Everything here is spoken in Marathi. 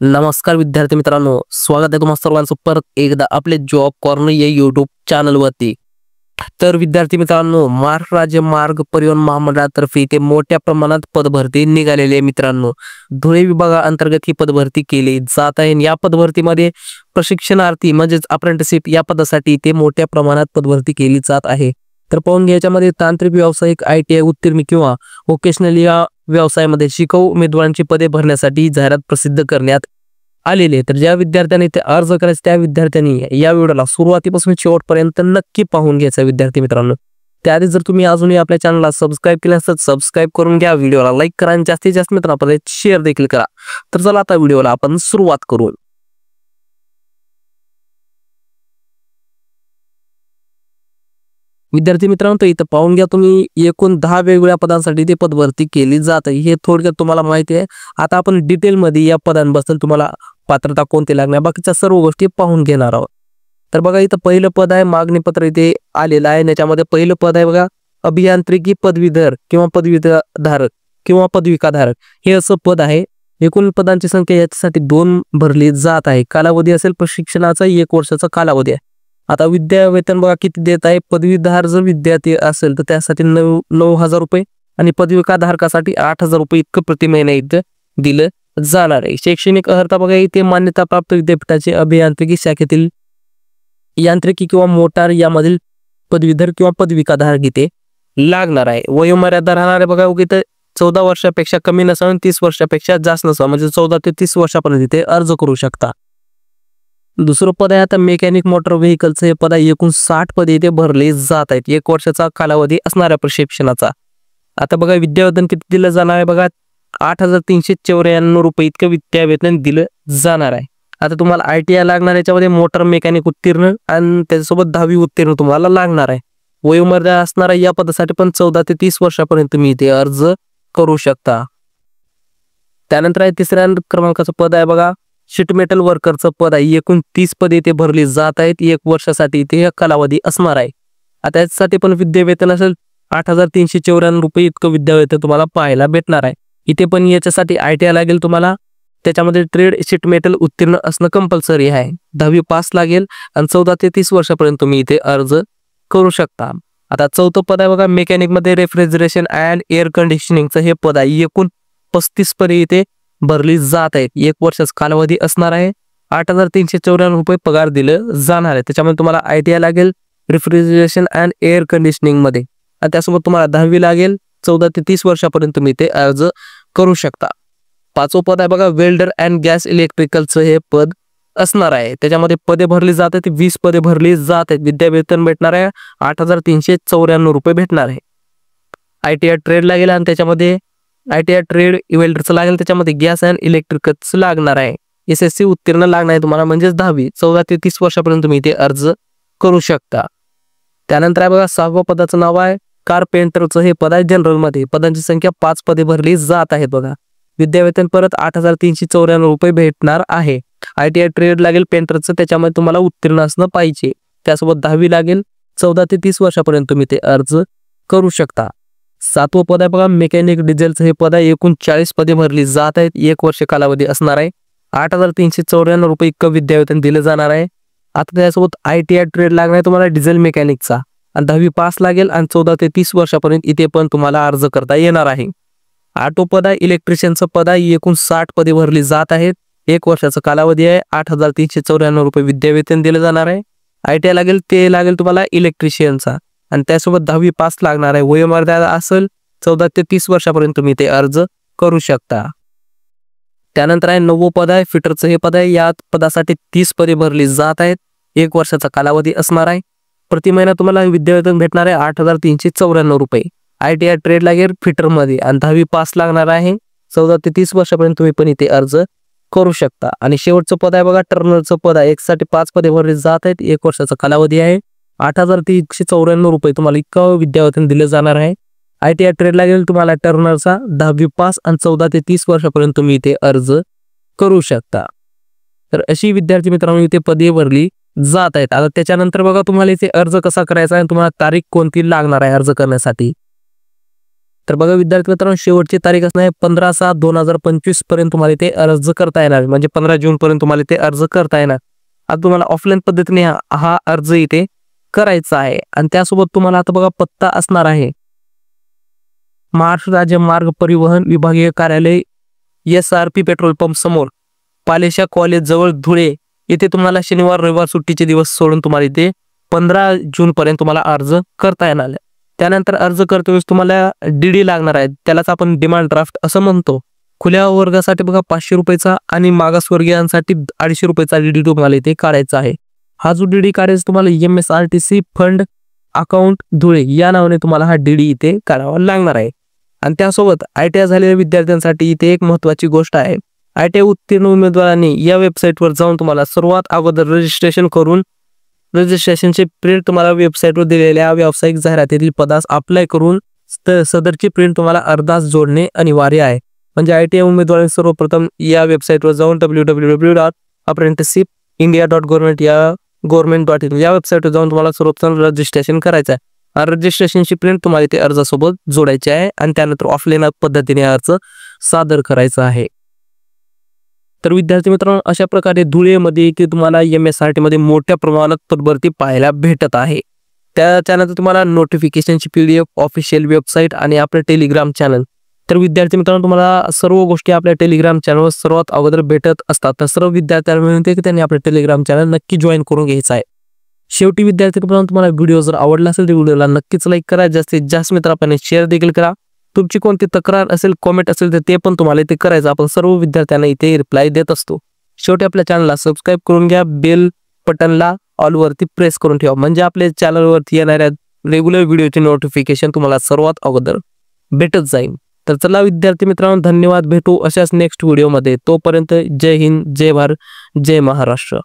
नमस्कार विद्यार्थी मित्रांनो, स्वागत आहे तुम्हा सर्वांचं परत एकदा आपले जॉब कॉर्नर या यूट्यूब चॅनलवरती। तर विद्यार्थी मित्रांनो, महाराष्ट्र राज्य मार्ग परिवहन महामंडळातर्फे इथे मोठ्या प्रमाणात पदभरती निघालेली आहे मित्रांनो। धुळे विभागाअंतर्गत ही पदभरती केली जात आहे। या पदभरतीमध्ये प्रशिक्षणार्थी म्हणजेच अप्रेंटिसशिप या पदासाठी इथे मोठ्या प्रमाणात पदभरती केली जात आहे। तर पाहून घ्यायच्यामध्ये तांत्रिक व्यावसायिक ITI उत्तीर्ण किंवा व्होकेशनल या व्यवसायामध्ये शिकाऊ उमेदवारांची पदे भरण्यासाठी जाहिरात प्रसिद्ध करण्यात आलेली आहे। तर ज्या विद्यार्थ्यांनी ते अर्ज करायचे त्या विद्यार्थ्यांनी या व्हिडिओला सुरुवातीपासून शेवटपर्यंत नक्की पाहून घ्यायचा विद्यार्थी मित्रांनो। त्याआधी जर तुम्ही अजूनही आपल्या चॅनलला सबस्क्राइब केलं नसेल तर सबस्क्राइब करून घ्या, व्हिडिओला लाईक करा आणि जास्तीत जास्त मित्रांपर्यंत शेअर देखील करा। तर चला आता व्हिडिओला आपण सुरुवात करू। विद्यार्थी मित्रांनो, तर इथं पाहून घ्या तुम्ही एकूण 10 वेगवेगळ्या पदांसाठी ते पदभरती केली जात आहे। हे थोडक्यात तुम्हाला माहिती आहे। आता आपण डिटेल मध्ये या पदांबद्दल तुम्हाला पात्रता कोणती लागणार बाकीच्या सर्व गोष्टी पाहून घेणार आहोत। तर बघा इथं पहिलं पद आहे, मागणी पत्र इथे आलेलं आहे। याच्यामध्ये पहिलं पद आहे बघा, अभियांत्रिकी पदवीधर किंवा पदवीधारक किंवा पदविकाधारक हे असं पद आहे। एकूण पदांची संख्या याच्यासाठी 2 भरली जात आहे। कालावधी असेल प्रशिक्षणाचा 1 वर्षाचा कालावधी आहे। आता विद्या वेतन बघा किती देत आहे। पदवीधार जर विद्यार्थी असेल तर त्यासाठी 9,000 रुपये आणि पदविकाधारकासाठी 8,000 रुपये इतकं प्रति महिना इथं दिलं जाणार आहे। शैक्षणिक अर्हता बघा इथे मान्यताप्राप्त विद्यापीठाचे अभियांत्रिकी शाखेतील यांत्रिकी किंवा मोटार यामधील पदवीधर किंवा पदविकाधारक इथे लागणार आहे। वयोमर्यादा राहणार आहे बघा इथं 14 वर्षापेक्षा कमी नसावं, 30 वर्षापेक्षा जास्त नसावं, म्हणजे 14 ते 30 वर्षापर्यंत इथे अर्ज करू शकता। दुसरं पद आहे आता मेकॅनिक मोटर व्हेकलचं हे पद आहे। एकूण 60 पदे इथे भरले जात आहेत। 1 वर्षाचा कालावधी असणाऱ्या प्रशिक्षणाचा। आता बघा विद्यावेतन किती दिलं जाणार आहे बघा, 8,394 रुपये इतकं विद्यावेतन दिलं जाणार आहे। आता तुम्हाला ITI लागणार, याच्यामध्ये मोटर मेकॅनिक उत्तीर्ण आणि त्याच्यासोबत 10वी उत्तीर्ण तुम्हाला लागणार आहे। वयोमर्यादा असणारा या पदासाठी पण 14 ते 30 वर्षापर्यंत तुम्ही इथे अर्ज करू शकता। त्यानंतर आहे तिसऱ्या क्रमांकाचं पद आहे बघा, शीट मेटल वर्करचं पद आहे। एकूण 30 पदे इथे भरली जात आहेत। 1 वर्षासाठी इथे कालावधी असणार आहे। आता यासाठी पण विद्यावेतन असेल 8,394 रुपये इतकं विद्यावेतन तुम्हाला पाहायला भेटणार आहे। इथे पण याच्यासाठी ITI लागेल तुम्हाला, त्याच्यामध्ये ट्रेड शीट मेटल उत्तीर्ण असणं कंपल्सरी आहे। 10वी पास लागेल आणि 14 ते 30 वर्षापर्यंत तुम्ही इथे अर्ज करू शकता। आता चौथं पद आहे बघा, मेकॅनिक मध्ये रेफ्रिजरेशन अँड एअर कंडिशनिंगचं हे पद आहे। एकूण 35 पदे इथे भरली जात आहेत। 1 वर्षाचा कालावधी असणार आहे। 8,394 रुपये पगार दिलं जाणार आहे। त्याच्यामध्ये तुम्हाला ITI लागेल रेफ्रिजरेशन अँड एअर कंडिशनिंग मध्ये आणि त्यासोबत तुम्हाला 10वी लागेल। 14 ते 30 वर्षापर्यंत तुम्ही ते अर्ज करू शकता। 5वं पद आहे बघा, वेल्डर अँड गॅस इलेक्ट्रिकलचं हे पद असणार आहे। त्याच्यामध्ये पदे भरली जात आहेत, 20 पदे भरली जात आहेत। विद्यावेतन भेटणार आहे 8,394 रुपये भेटणार आहे। ITI ट्रेड लागेल आणि त्याच्यामध्ये ITI ट्रेड वेल्डरचं लागेल, त्याच्यामध्ये गॅस अँड इलेक्ट्रिकलचं लागणार आहे। SSC उत्तीर्ण लागणार आहे तुम्हाला, म्हणजेच 10वी। 14 ते 30 वर्षापर्यंत तुम्ही इथे अर्ज करू शकता। त्यानंतर आहे बघा 6व्या पदाचं नाव आहे कारपेंटरचं हे पद आहे। जनरल मध्ये पदांची संख्या 5 पदे भरली जात आहेत बघा। विद्यावेतन परत 8,394 रुपये भेटणार आहे। ITI ट्रेड लागेल पेंटरचं, त्याच्यामध्ये तुम्हाला उत्तीर्ण असणं पाहिजे। त्यासोबत 10वी लागेल। 14 ते 30 वर्षापर्यंत तुम्ही ते अर्ज करू शकता। 7वं पद आहे बघा, मेकॅनिक डिझेलचं हे पद आहे। एकूण 40 पदे भरली जात आहेत। 1 वर्ष कालावधी असणार आहे। 8,394 रुपये इतकं विद्यावेतन दिलं जाणार आहे। आता त्यासोबत ITI ट्रेड लागणार आहे तुम्हाला डिझेल मेकॅनिकचा आणि 10वी पास लागेल आणि 14 ते 30 वर्षापर्यंत इथे पण तुम्हाला अर्ज करता येणार आहे। 8वं पद आहे इलेक्ट्रिशियनचं पद आहे। एकूण 60 पदे भरली जात आहेत। 1 वर्षाचा कालावधी आहे। 8,394 रुपये विद्यावेतन दिलं जाणार आहे। ITI लागेल, ते लागेल तुम्हाला इलेक्ट्रिशियनचा आणि त्यासोबत 10वी पास लागणार आहे। वयोमर्यादा असेल 14 ते 30 वर्षापर्यंत तुम्ही ते अर्ज करू शकता। त्यानंतर आहे 9वं पद आहे फिटरचं हे पद आहे। या पदासाठी 30 पदे भरली जात आहेत। 1 वर्षाचा कालावधी असणार आहे। प्रति महिना तुम्हाला विद्यावेतन भेटणार आहे 8,394 रुपये। ITI ट्रेड लागेल फिटर मध्ये आणि 10वी पास लागणार आहे। 14 ते 30 वर्षापर्यंत तुम्ही पण इथे अर्ज करू शकता। आणि शेवटचं पद आहे बघा टर्नरचं पद आहे। यासाठी 5 पदे भरली जात आहेत। 1 वर्षाचा कालावधी आहे। 8,394 रुपये तुम्हाला इतकं विद्यावेतन दिलं जाणार आहे। ITI ट्रेड लागेल तुम्हाला टर्नरचा, 10वी पास आणि 14 ते 30 वर्षापर्यंत तुम्ही इथे अर्ज करू शकता। तर अशी विद्यार्थी मित्रांनो इथे पदे भरली जात आहेत। आता त्याच्यानंतर बघा तुम्हाला इथे अर्ज कसा करायचा आहे, तुम्हाला तारीख कोणती लागणार आहे अर्ज करण्यासाठी। तर बघा विद्यार्थी मित्रांनो, शेवटची तारीख असणार आहे 15/6/2025 पर्यंत तुम्हाला इथे अर्ज करता येणार, म्हणजे 15 जून पर्यंत तुम्हाला इथे अर्ज करता येणार. आता तुम्हाला ऑफलाईन पद्धतीने हा अर्ज इथे करायचा आहे. आणि त्यासोबत तुम्हाला आता बघा पत्ता असणार आहे महाराष्ट्र राज्य मार्ग परिवहन विभागीय कार्यालय SRP पेट्रोल पंप समोर, पालेशा कॉलेज जवळ, धुळे येथे तुम्हाला शनिवार रविवार सुट्टीचे दिवस सोडून तुम्हाला इथे 15 जून पर्यंत तुम्हाला अर्ज करता येणार. त्यानंतर अर्ज करतेवेळेस तुम्हाला DD लागणार आहे, त्यालाच आपण डिमांड ड्राफ्ट असं म्हणतो. खुल्या वर्गासाठी बघा 500 रुपयाचा आणि मागासवर्गीयांसाठी 250 रुपयाचा DD तुम्हाला इथे काढायचा आहे. हा जो DD काढायचा तुम्हाला MSRTC फंड अकाउंट धुळे या नावाने तुम्हाला हा DD इथे काढावा लागणार आहे. आणि त्यासोबत ITI झालेल्या विद्यार्थ्यांसाठी इथे एक महत्त्वाची गोष्ट आहे. ITI उत्तीर्ण उमेदवारांनी या वेबसाईटवर जाऊन तुम्हाला सर्वात अगोदर रजिस्ट्रेशन करून रजिस्ट्रेशनचे प्रिंट तुम्हाला वेबसाईटवर दिलेल्या व्यावसायिक जाहिरातीतील पदास अप्लाय करून सदरची प्रिंट तुम्हाला अर्धास जोडणे अनिवार्य आहे. म्हणजे ITI उमेदवारांनी सर्वप्रथम या वेबसाईटवर जाऊन www.apprenticeshipindia.government या government.in या वेबसाईटवर जाऊन तुम्हाला सर्वप्रथम रजिस्ट्रेशन करायचं आहे. रजिस्ट्रेशनची प्रिंट तुम्हाला इथे अर्जासोबत जोडायची आहे आणि त्यानंतर ऑफलाईन पद्धतीने अर्ज सादर करायचा आहे. तर विद्यार्थी मित्रांनो, अशा प्रकारे धुळेमध्ये की तुम्हाला MSRT मध्ये मोठ्या प्रमाणात पदभरती पाहायला भेटत आहे. त्यानंतर तुम्हाला नोटिफिकेशनची PDF, ऑफिशियल वेबसाईट आणि आपलं टेलिग्राम चॅनल. तर विद्यार्थी मित्रांनो, तुम्हाला सर्व गोष्टी आपल्या टेलिग्राम चॅनलवर सर्वात अगोदर भेटत असतात. तर सर्व विद्यार्थ्यांना विनंती आहे की त्यांनी आपलं टेलिग्राम चॅनल नक्की जॉईन करून घ्यायचं आहे. शेवटी विद्यार्थी मित्रांनो, तुम्हाला व्हिडिओ जर आवडला असेल तर व्हिडिओला नक्कीच लाईक करा, जास्तीत जास्त मित्रांना शेअर देखील करा. तुमची कोणती तक्रार असेल, कॉमेंट असेल तर ते पण तुम्हाला इथे करायचं. आपण सर्व विद्यार्थ्यांना इथे रिप्लाय देत असतो. शेवटी आपल्या चॅनलला सबस्क्राईब करून घ्या, बेल बटनला ऑलवरती प्रेस करून ठेवा, म्हणजे आपल्या चॅनलवरती येणाऱ्या रेग्युलर व्हिडिओचे नोटिफिकेशन तुम्हाला सर्वात अगोदर भेटत जाईल. तर चला विद्यार्थी मित्रांनो, धन्यवाद. भेटू अशाच नेक्स्ट व्हिडिओमध्ये. तोपर्यंत जय हिंद, जय भारत, जय महाराष्ट्र.